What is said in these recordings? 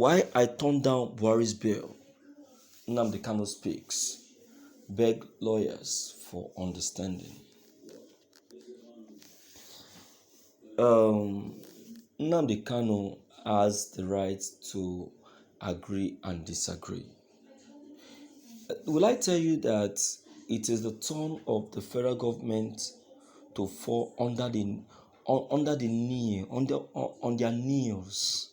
Why I turned down Buharis bail? Nnamdi Kanu speaks. Beg lawyers for understanding. Nnamdi Kanu has the right to agree and disagree. Will I tell you that it is the turn of the federal government to fall on their knees.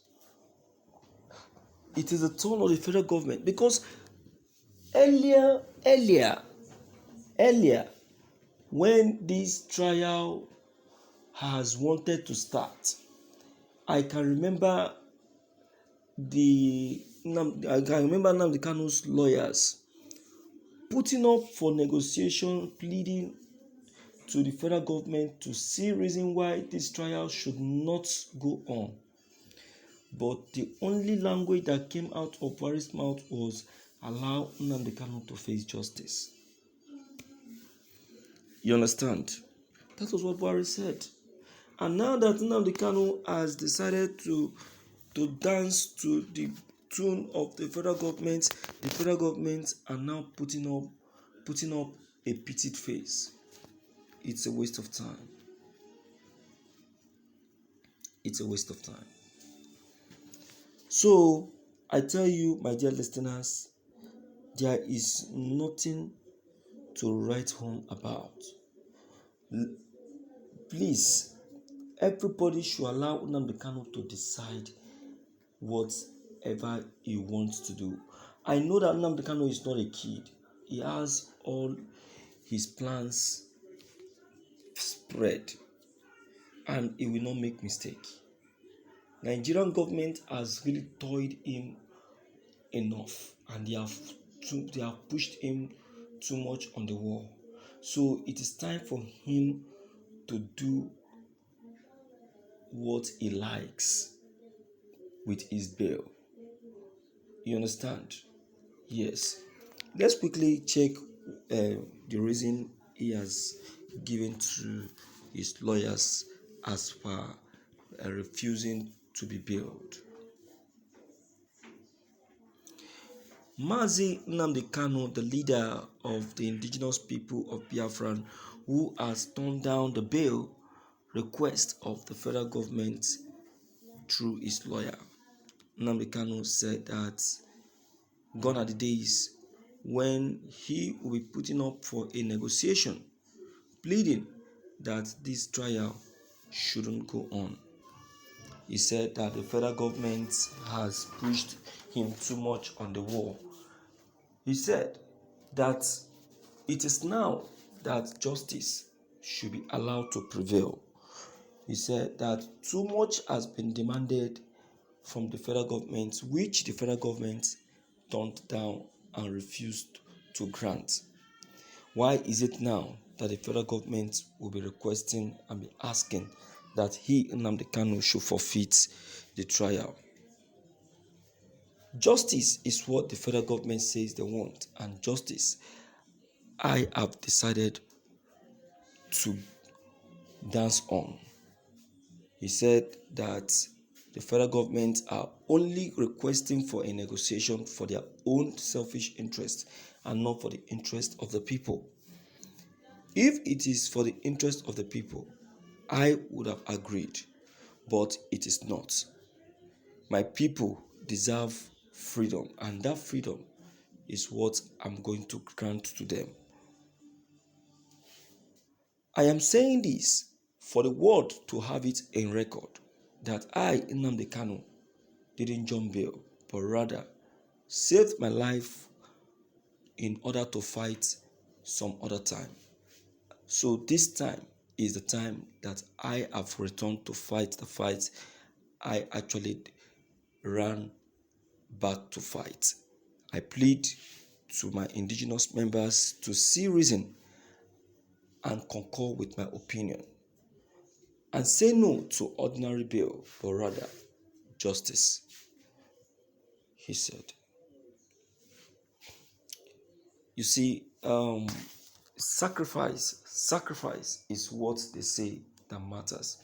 It is the turn of the federal government because earlier, when this trial has wanted to start, I can remember Nnamdi Kanu's lawyers putting up for negotiation, pleading to the federal government to see reason why this trial should not go on. But the only language that came out of Buhari's mouth was allow Nnamdi Kanu to face justice. You understand? That was what Buhari said. And now that Nnamdi Kanu has decided to dance to the tune of the federal government are now putting up a pitted face. It's a waste of time. So, I tell you, my dear listeners, there is nothing to write home about. Please, everybody should allow Nnamdi Kanu to decide whatever he wants to do. I know that Nnamdi Kanu is not a kid. He has all his plans spread and he will not make mistake. Nigerian government has really toyed him enough and they have pushed him too much on the wall. So it is time for him to do what he likes with his bail. You understand? Yes. Let's quickly check the reason he has given to his lawyers as per refusing to be bailed. Mazi Nnamdi Kanu, the leader of the indigenous people of Biafra, who has turned down the bail request of the federal government through his lawyer. Nnamdi Kanu said that gone are the days when he will be putting up for a negotiation, pleading that this trial shouldn't go on. He said that the federal government has pushed him too much on the wall. He said that it is now that justice should be allowed to prevail. He said that too much has been demanded from the federal government, which the federal government turned down and refused to grant. Why is it now that the federal government will be requesting and be asking that he, Nnamdi Kanu, should forfeit the trial? Justice is what the federal government says they want, and justice, I have decided to dance on. He said that the federal government are only requesting for a negotiation for their own selfish interest and not for the interest of the people. If it is for the interest of the people, I would have agreed, but it is not. My people deserve freedom, and that freedom is what I'm going to grant to them. I am saying this for the world to have it in record that I, Nnamdi Kanu, didn't jump bail, but rather saved my life in order to fight some other time. So this time is the time that I have returned to fight the fight I actually ran back to fight. I plead to my indigenous members to see reason and concur with my opinion and say no to ordinary bail, but rather justice, he said. You see, sacrifice is what they say that matters.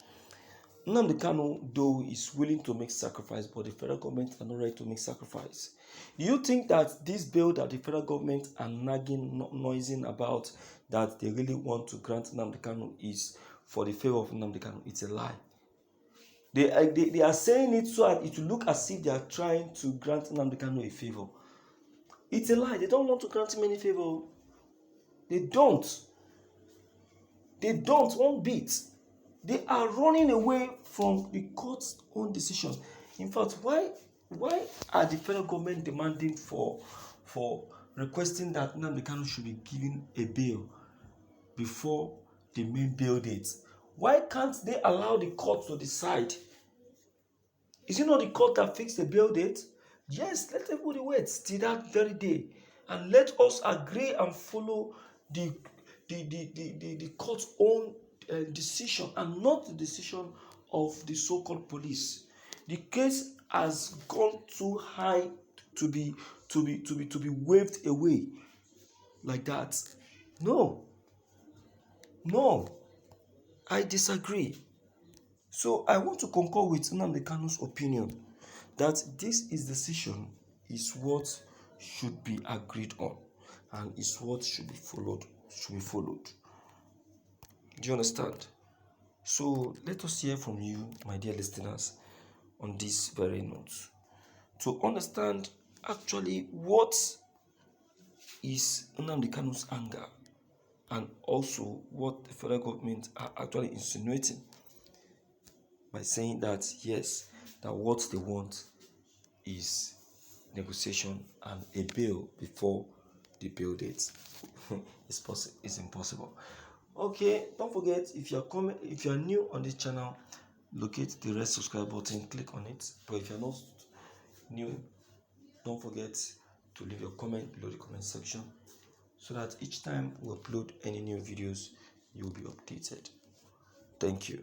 Nnamdi Kanu, though, is willing to make sacrifice, but the federal government are not ready to make sacrifice. Do you think that this bill that the federal government are nagging, noising about, that they really want to grant Nnamdi Kanu is for the favor of Nnamdi Kanu? It's a lie. They are saying it so that it will look as if they are trying to grant Nnamdi Kanu a favor. It's a lie. They don't want to grant him any favor. They don't. They don't one bit. They are running away from the court's own decision. In fact, why are the federal government demanding for requesting that Nnamdi Kanu should be given a bail before the main bail date? Why can't they allow the court to decide? Is it not the court that fixed the bail date? Yes, let everybody wait till that very day, and let us agree and follow the court's own decision, and not the decision of the so-called police. The case has gone too high to be waved away like that. No, I disagree. So I want to concur with Nnamdi Kanu's opinion that this decision is what should be agreed on, and is what should be followed. Do you understand? So let us hear from you, my dear listeners, on this very note, to understand actually what is Nnamdi Kanu's anger, and also what the federal government are actually insinuating by saying that yes, that what they want is negotiation and a bail before the bail date. It's impossible. Okay, don't forget, if you are new on this channel, locate the red subscribe button, click on it. But if you're not new, don't forget to leave your comment below the comment section, so that each time we upload any new videos, you will be updated. Thank you.